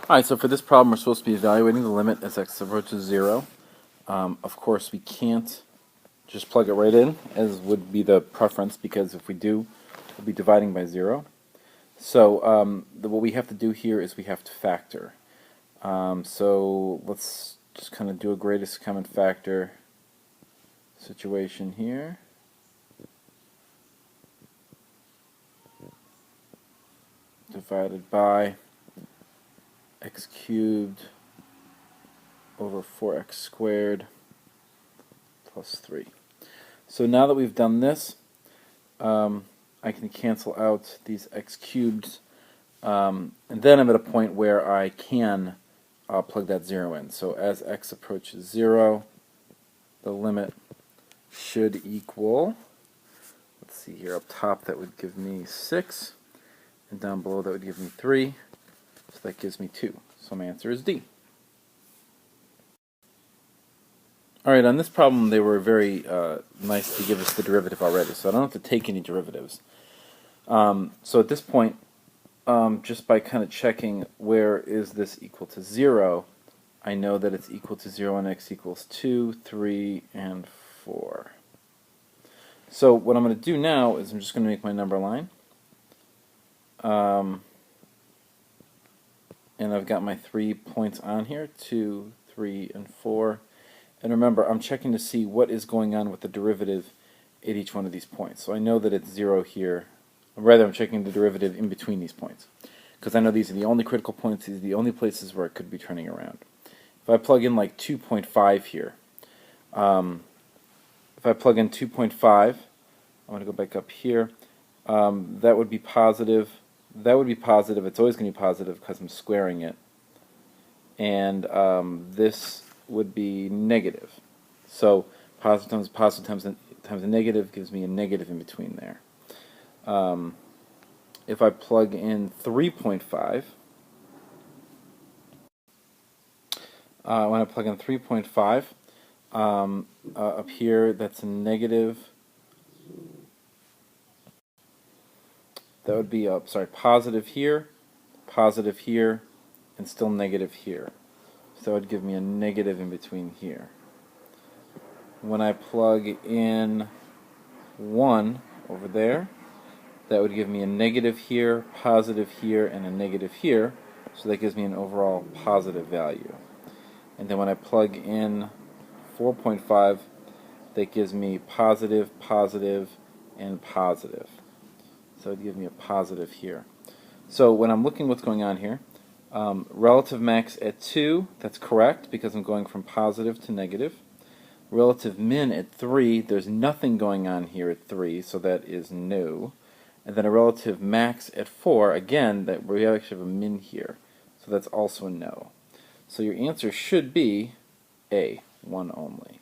Alright, so for this problem we're supposed to be evaluating the limit as x approaches 0. Of course we can't just plug it right in, as would be the preference, because if we do, we'll be dividing by 0. So what we have to do here is we have to factor. So let's just kind of do a greatest common factor situation here. Divided by x cubed over 4x squared plus 3. So now that we've done this, I can cancel out these x cubed, and then I'm at a point where I can plug that 0 in. So as x approaches 0, the limit should equal, let's see here, up top that would give me 6, and down below that would give me 3, so that gives me 2. So my answer is D. Alright, on this problem they were very nice to give us the derivative already, so I don't have to take any derivatives. So at this point, just by kind of checking where is this equal to 0, I know that it's equal to 0 when x equals 2, 3, and 4. So what I'm going to do now is I'm just going to make my number line. And I've got my 3 points on here, 2, 3, and 4. And remember, I'm checking to see what is going on with the derivative at each one of these points. So I know that it's 0 here. Or rather, I'm checking the derivative in between these points, because I know these are the only critical points, these are the only places where it could be turning around. If I plug in like 2.5 here, if I plug in 2.5, I'm going to go back up here, that would be positive. That would be positive. It's always going to be positive because I'm squaring it. And this would be negative. So positive times a negative gives me a negative in between there. If I plug in 3.5, when I plug in 3.5, up here that's a negative. That would be positive here, and still negative here. So that would give me a negative in between here. When I plug in 1 over there, that would give me a negative here, positive here, and a negative here. So that gives me an overall positive value. And then when I plug in 4.5, that gives me positive, positive, and positive. So it would give me a positive here. So when I'm looking what's going on here, relative max at 2, that's correct because I'm going from positive to negative. Relative min at 3, there's nothing going on here at 3, so that is no. And then a relative max at 4, again, that we actually have a min here, so that's also a no. So your answer should be A, 1 only.